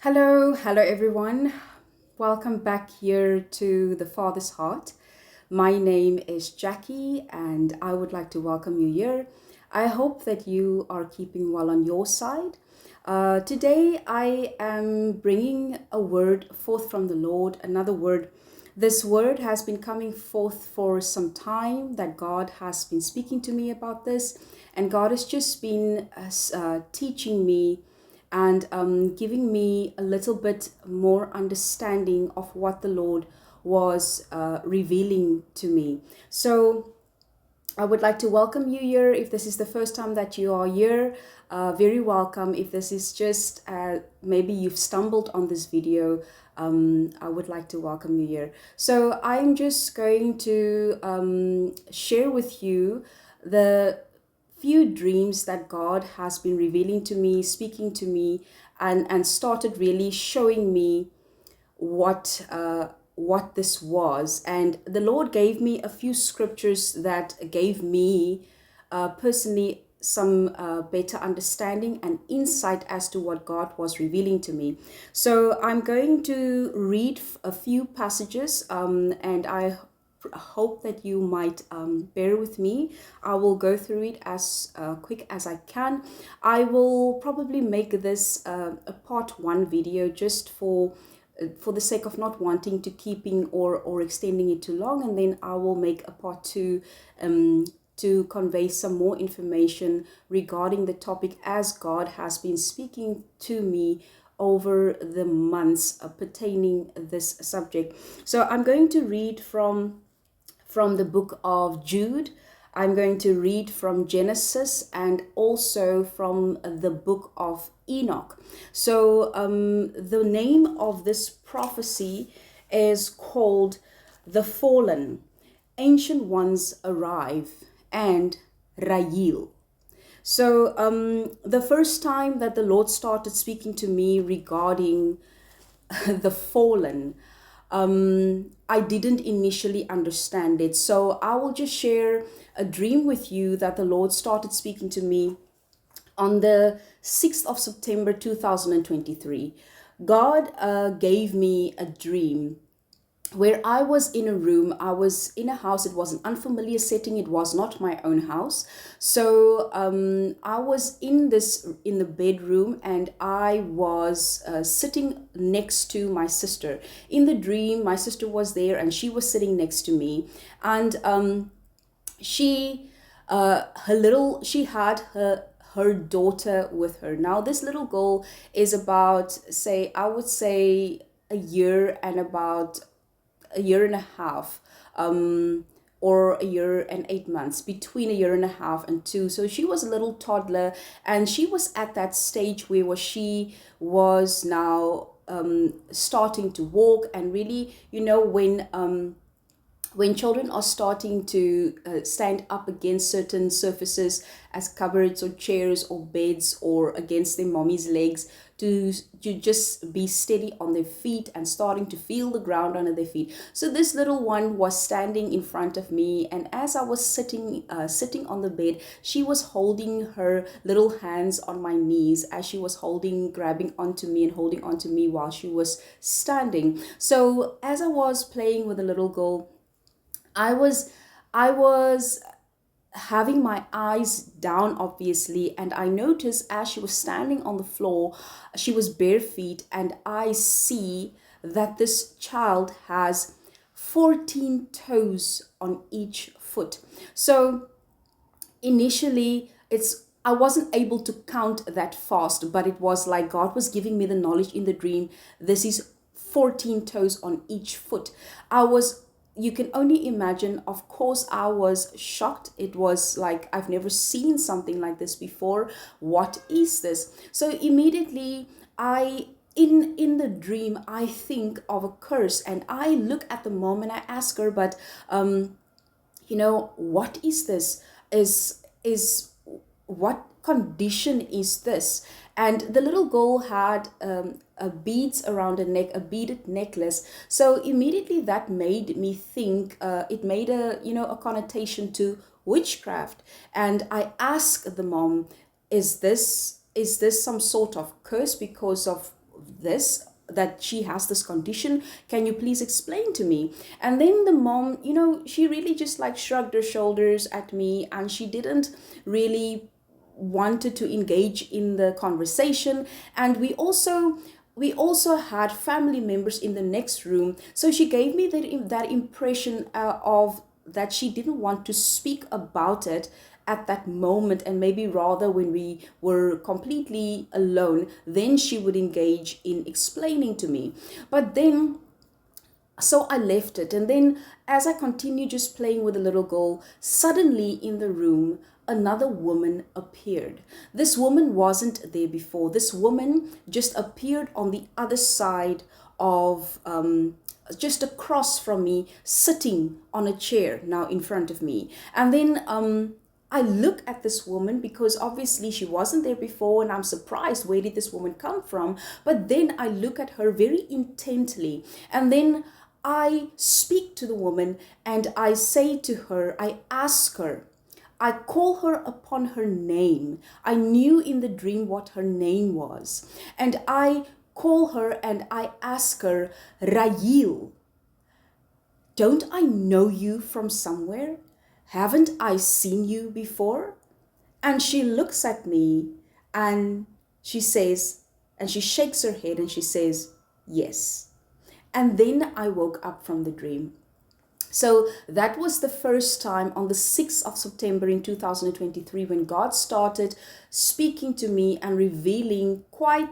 Hello everyone. Welcome back here to the Father's Heart. My name is Jackie and I would like to welcome you here. I hope that you are keeping well on your side. Today I am bringing a word forth from the Lord, another word. This word has been coming forth for some time that God has been speaking to me about this, and God has just been teaching me and giving me a little bit more understanding of what the Lord was revealing to me. So I would like to welcome you here. If this is the first time that you are here, very welcome. If this is just maybe you've stumbled on this video, I would like to welcome you here. So I'm just going to share with you the few dreams that God has been revealing to me, speaking to me, and started really showing me what this was. And the Lord gave me a few scriptures that gave me personally some better understanding and insight as to what God was revealing to me. So I'm going to read a few passages, and I hope that you might bear with me. I will go through it as quick as I can. I will probably make this a part one video just for the sake of not wanting to keeping or extending it too long, and then I will make a part two to convey some more information regarding the topic as God has been speaking to me over the months pertaining this subject. So I'm going to read from the book of Jude. I'm going to read from Genesis and also from the book of Enoch. So the name of this prophecy is called The Fallen, Ancient Ones Arrive, and RAJEEL. So the first time that the Lord started speaking to me regarding the fallen, I didn't initially understand it. So I will just share a dream with you that the Lord started speaking to me on the 6th of September 2023. God gave me a dream where I was in a room. I was in a house. It was an unfamiliar setting. It was not my own house. So I was in the bedroom, and I was sitting next to my sister. In the dream, my sister was there and she was sitting next to me, and she she had her daughter with her. Now this little girl is about, say, I would say a year and a half, or a year and 8 months, between a year and a half and two. So she was a little toddler, and she was at that stage where she was now starting to walk. And really, when children are starting to stand up against certain surfaces as cupboards or chairs or beds, or against their mommy's legs, to just be steady on their feet and starting to feel the ground under their feet. So this little one was standing in front of me, and as I was sitting on the bed, she was holding her little hands on my knees as she was grabbing onto me and holding onto me while she was standing. So as I was playing with the little girl, I was having my eyes down, obviously, and I noticed as she was standing on the floor, she was bare feet, and I see that this child has 14 toes on each foot. So initially, I wasn't able to count that fast, but it was like God was giving me the knowledge in the dream. This is 14 toes on each foot. You can only imagine. Of course, I was shocked. It was like, I've never seen something like this before. What is this? So immediately, in the dream, I think of a curse, and I look at the mom and I ask her, but what is this? Is what condition is this? And the little girl had a beads around her neck, a beaded necklace. So immediately that made me think, it made a connotation to witchcraft. And I asked the mom, is this some sort of curse because of this, that she has this condition? Can you please explain to me? And then the mom, she really just like shrugged her shoulders at me, and she didn't really wanted to engage in the conversation. And we also had family members in the next room, so she gave me that impression of that she didn't want to speak about it at that moment, and maybe rather when we were completely alone, then she would engage in explaining to me. But then, so I left it, and then as I continued just playing with the little girl, suddenly in the room another woman appeared. This woman wasn't there before. This woman just appeared on the other side of just across from me, sitting on a chair now in front of me. And then I look at this woman, because obviously she wasn't there before, and I'm surprised, where did this woman come from? But then I look at her very intently, and then I speak to the woman, and I say to her, I ask her, I call her upon her name. I knew in the dream what her name was. And I call her and I ask her, RAJEEL, don't I know you from somewhere? Haven't I seen you before? And she looks at me and she says, and she shakes her head and she says, yes. And then I woke up from the dream. So that was the first time, on the 6th of September in 2023, when God started speaking to me and revealing quite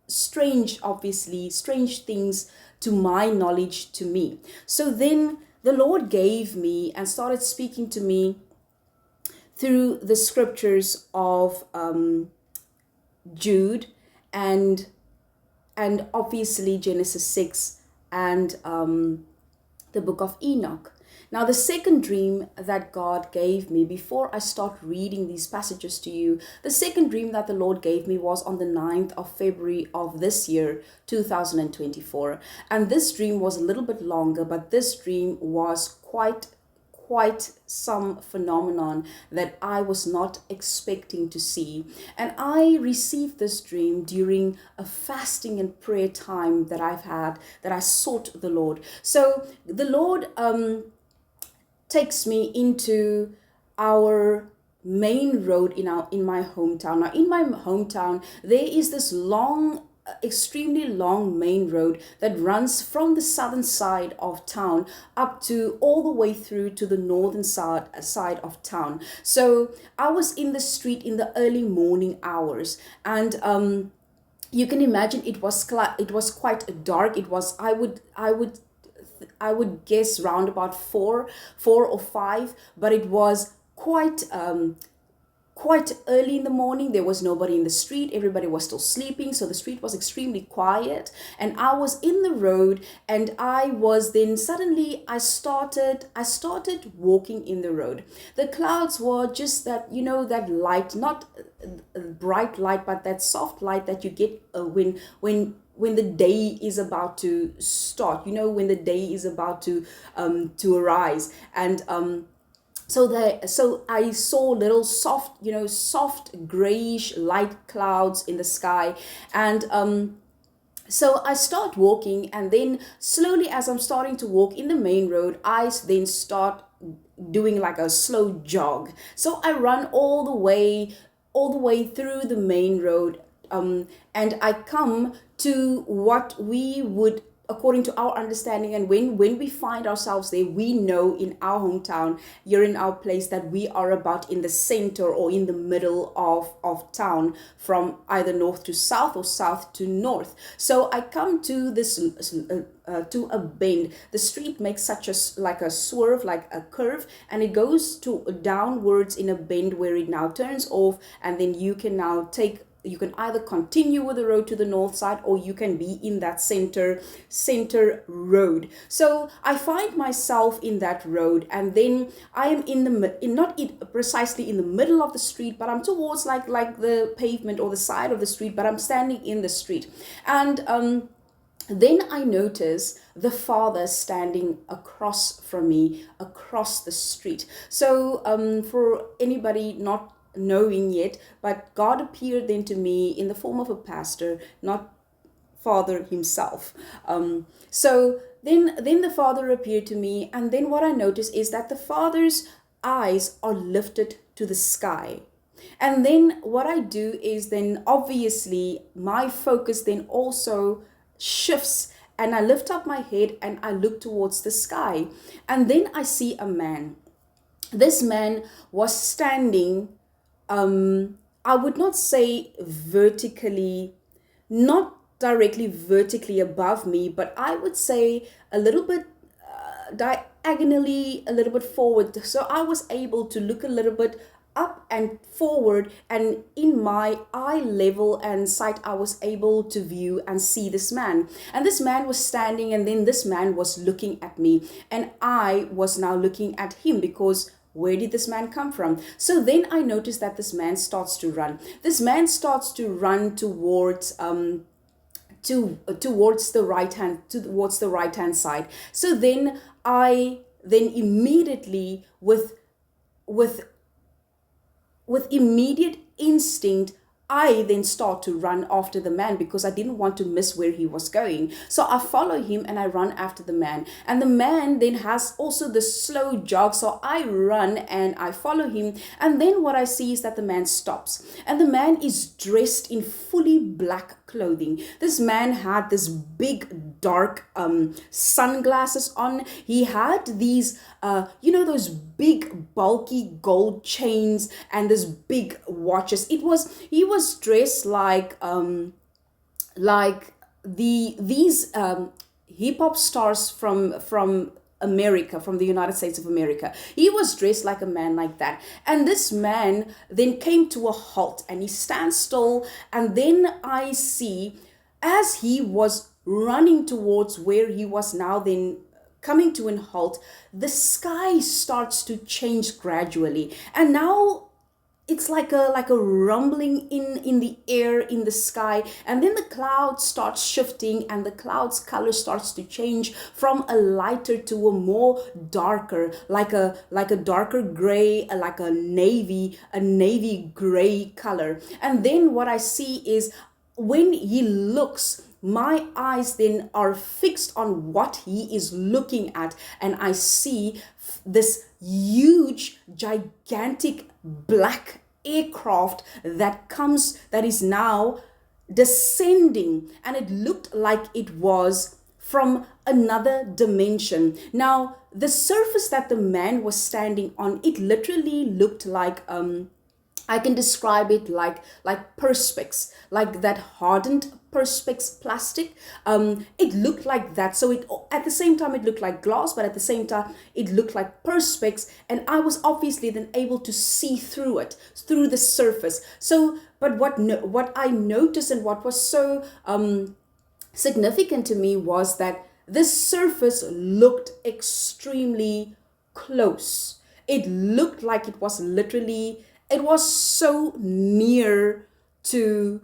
strange, obviously, strange things to my knowledge to me. So then the Lord gave me and started speaking to me through the scriptures of Jude and obviously Genesis 6 and the book of Enoch. Now, the second dream that God gave me, before I start reading these passages to you, the second dream that the Lord gave me was on the 9th of February of this year, 2024. And this dream was a little bit longer, but this dream was quite some phenomenon that I was not expecting to see. And I received this dream during a fasting and prayer time that I've had, that I sought the Lord. So the Lord takes me into our main road in my hometown. Now, in my hometown, there is this extremely long main road that runs from the southern side of town up to all the way through to the northern side of town. So I was in the street in the early morning hours, and you can imagine it was quite dark. It was, I would guess round about four or five, but it was quite early in the morning. There was nobody in the street. Everybody was still sleeping. So the street was extremely quiet. And I was in the road, and suddenly I started walking in the road. The clouds were just that, that light, not bright light, but that soft light that you get when the day is about to start, when the day is about to arise. And so I saw little soft grayish light clouds in the sky, and so I start walking, and then slowly, as I'm starting to walk in the main road, I then start doing like a slow jog. So I run all the way through the main road, and I come to what we would, according to our understanding, and when we find ourselves there, we know in our hometown, you're in our place, that we are about in the center or in the middle of town, from either north to south or south to north. So I come to this to a bend. The street makes such a swerve, like a curve, and it goes to downwards in a bend where it now turns off, and then you can either continue with the road to the north side, or you can be in that center road. So I find myself in that road, and then I am not precisely in the middle of the street, but I'm towards like the pavement or the side of the street, but I'm standing in the street. And then I notice the Father standing across from me, across the street. So for anybody not knowing yet, but God appeared then to me in the form of a pastor, not Father himself. So then the Father appeared to me, and then what I noticed is that the Father's eyes are lifted to the sky. And then what I do is then obviously my focus then also shifts, and I lift up my head and I look towards the sky. And then I see a man. This man was standing, I would not say vertically, not directly vertically above me, but I would say a little bit diagonally, a little bit forward. So I was able to look a little bit up and forward, and in my eye level and sight I was able to view and see this man. And this man was standing, and then this man was looking at me, and I was now looking at him, because where did this man come from? So then I noticed that this man starts to run. This man starts to run towards towards the right hand side. So then I immediately with immediate instinct, I then start to run after the man, because I didn't want to miss where he was going. So I follow him and I run after the man. And the man then has also the slow jog. So I run and I follow him. And then what I see is that the man stops. And the man is dressed in fully black clothing. This man had this big dark sunglasses on. He had these those big bulky gold chains and this big watches. He was dressed like these hip hop stars from America, from the United States of America. He was dressed like a man like that. And this man then came to a halt, and he stands still. And then I see, as he was running towards where he was now then coming to an halt, the sky starts to change gradually. And now it's like a rumbling in the air, in the sky, and then the clouds start shifting, and the clouds color starts to change from a lighter to a more darker, like a darker gray, like a navy gray color. And then what I see is, when he looks, my eyes then are fixed on what he is looking at, and I see this huge, gigantic black aircraft that is now descending, and it looked like it was from another dimension. Now, the surface that the man was standing on, it literally looked like I can describe it like perspex, like that hardened perspex plastic. It looked like that. So it, at the same time, it looked like glass, but at the same time, it looked like perspex. And I was obviously then able to see through it, through the surface. So, but what I noticed, and what was so significant to me, was that this surface looked extremely close. It looked like it was literally, it was so near to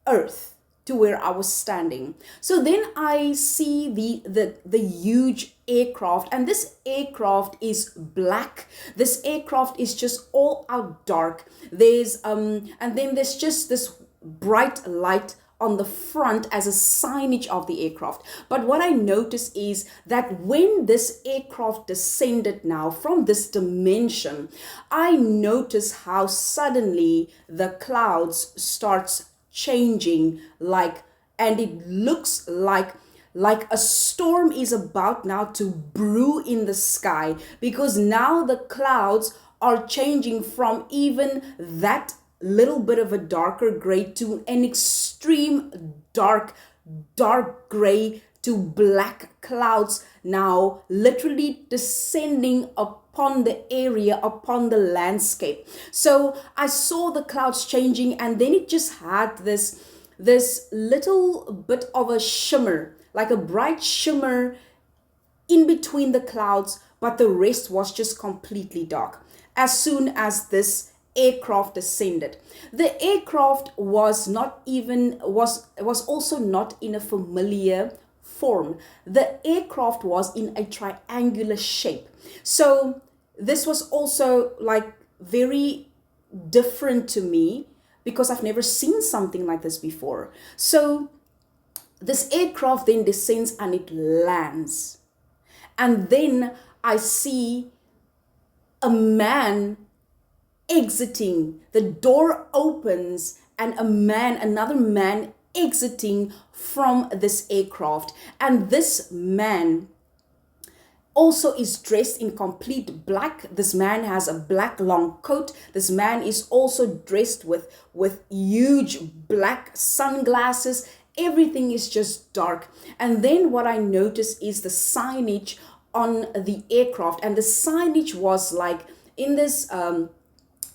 earth, to where I was standing. So then I see the huge aircraft, and this aircraft is black. This aircraft is just all out dark. There's and then there's just this bright light on the front as a signage of the aircraft. But what I noticed is that when this aircraft descended now from this dimension, I noticed how suddenly the clouds starts changing, and it looks like a storm is about now to brew in the sky, because now the clouds are changing from even that little bit of a darker gray to an extreme dark gray to black clouds, now literally descending upon the area, upon the landscape. So I saw the clouds changing, and then it just had this little bit of a shimmer, like a bright shimmer in between the clouds, but the rest was just completely dark. As soon as this aircraft descended, the aircraft was also not in a familiar form. The aircraft was in a triangular shape. So this was also like very different to me, because I've never seen something like this before. So this aircraft then descends and it lands. And then I see a man exiting. The door opens and another man exiting from this aircraft. And this man also is dressed in complete black. This man has a black long coat. This man is also dressed with huge black sunglasses. Everything is just dark. And then what I noticed is the signage on the aircraft. And the signage was like in this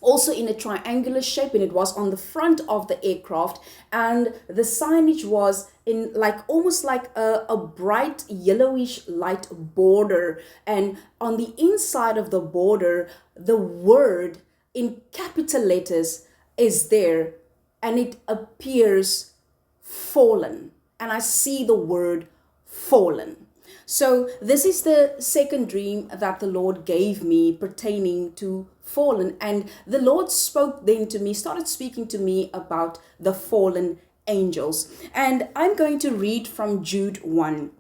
also in a triangular shape, and it was on the front of the aircraft, and the signage was in like almost like a bright yellowish light border, and on the inside of the border the word in capital letters is there, and it appears fallen, and I see the word fallen. So this is the second dream that the Lord gave me pertaining to fallen. And the Lord spoke then to me, started speaking to me about the fallen angels. And I'm going to read from Jude 1.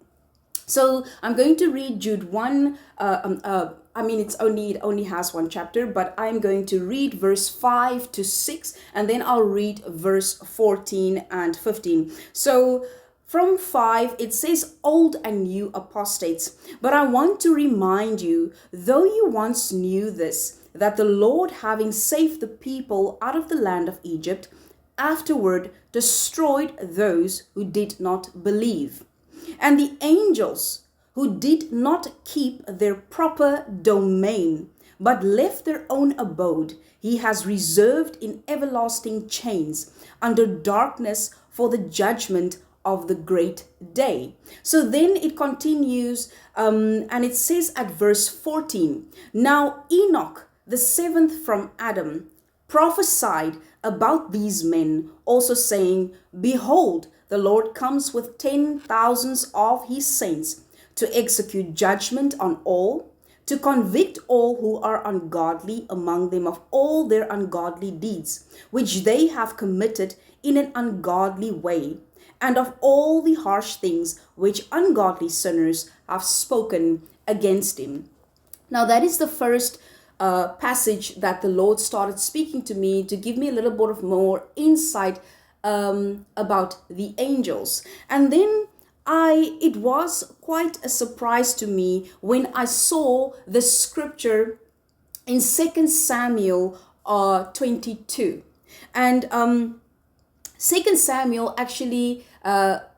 So I'm going to read Jude 1. It only has one chapter, but I'm going to read verse 5 to 6, and then I'll read verse 14 and 15. So from 5, it says, "Old and new apostates. But I want to remind you, though you once knew this, that the Lord, having saved the people out of the land of Egypt, afterward destroyed those who did not believe. And the angels who did not keep their proper domain, but left their own abode, he has reserved in everlasting chains under darkness for the judgment of the great day." So then it continues, and it says at verse 14, "Now Enoch, the seventh from Adam, prophesied about these men, also saying, Behold, the Lord comes with 10,000s of his saints to execute judgment on all, to convict all who are ungodly among them of all their ungodly deeds, which they have committed in an ungodly way, and of all the harsh things which ungodly sinners have spoken against him." Now that is the first passage that the Lord started speaking to me to give me a little bit of more insight about the angels. And then it was quite a surprise to me when I saw the scripture in 2 Samuel 22. And 2 Samuel actually,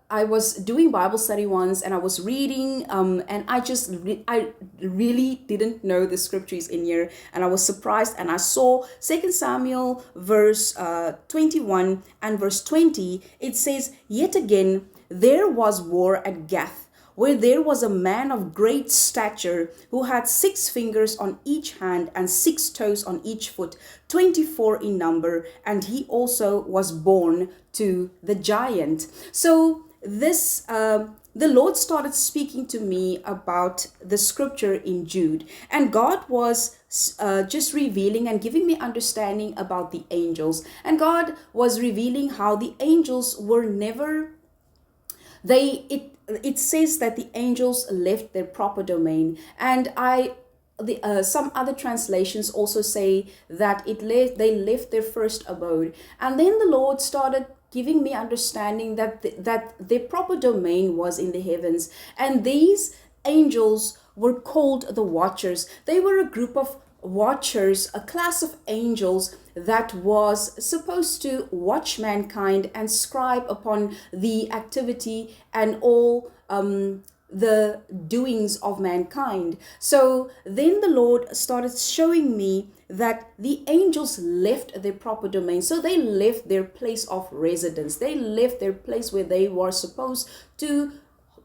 I was doing Bible study once, and I was reading, and I really didn't know the scriptures in here, and I was surprised, and I saw 2 Samuel verse 21 and verse 20. It says, "Yet again there was war at Gath, where there was a man of great stature who had 6 fingers on each hand and 6 toes on each foot, 24 in number, and he also was born to the giant." So this the Lord started speaking to me about the scripture in Jude, and God was just revealing and giving me understanding about the angels, and God was revealing how the angels were never it says that the angels left their proper domain, and some other translations also say that they left their first abode. And then the Lord started giving me understanding that their proper domain was in the heavens, and these angels were called the watchers. They were a group of watchers, a class of angels that was supposed to watch mankind and scribe upon the activity and all the doings of mankind. So then the Lord started showing me that the angels left their proper domain. So they left their place of residence. They left their place where they were supposed to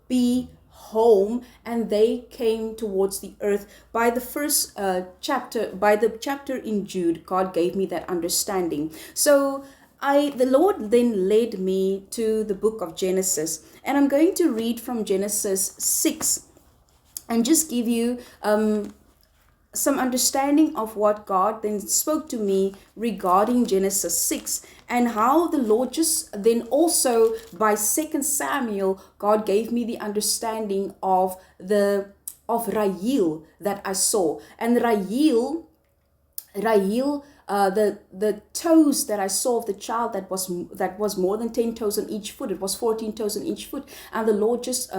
be home, and they came towards the earth. By the first by the chapter in Jude, God gave me that understanding. So the Lord then led me to the book of Genesis, and I'm going to read from Genesis 6 and just give you some understanding of what God then spoke to me regarding Genesis 6, and how the Lord just then also by 2 Samuel, God gave me the understanding of RAJEEL that I saw. And RAJEEL, the toes that I saw of the child, that was more than 10 toes on each foot. It was 14 toes on each foot, and the Lord just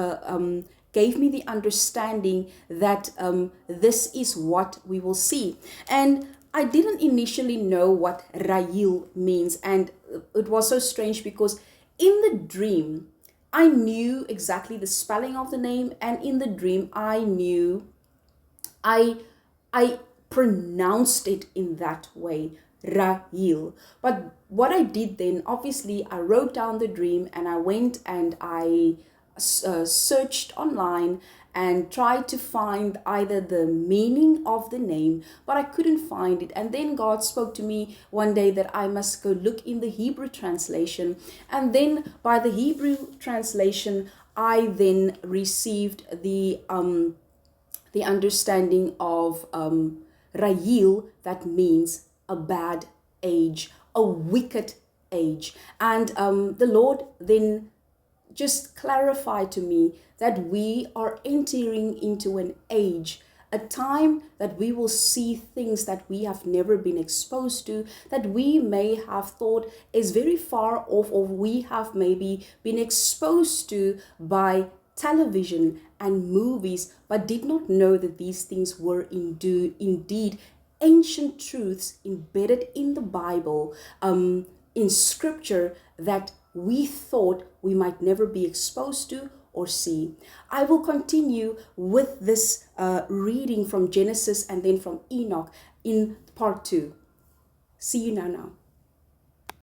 gave me the understanding that this is what we will see. And I didn't initially know what RAJEEL means, and it was so strange because in the dream I knew exactly the spelling of the name, and in the dream I I pronounced it in that way, RAJEEL. But what I did then, obviously, I wrote down the dream, and I went and I searched online and tried to find either the meaning of the name, but I couldn't find it. And then God spoke to me one day that I must go look in the Hebrew translation. And then by the Hebrew translation, I then received the understanding of RAJEEL, that means a bad age, a wicked age. And the Lord then just clarified to me that we are entering into an age, a time that we will see things that we have never been exposed to, that we may have thought is very far off, or we have maybe been exposed to by television and movies, but did not know that these things were indeed ancient truths embedded in the Bible, in scripture, that we thought we might never be exposed to or see. I will continue with this reading from Genesis and then from Enoch in part 2. See you now.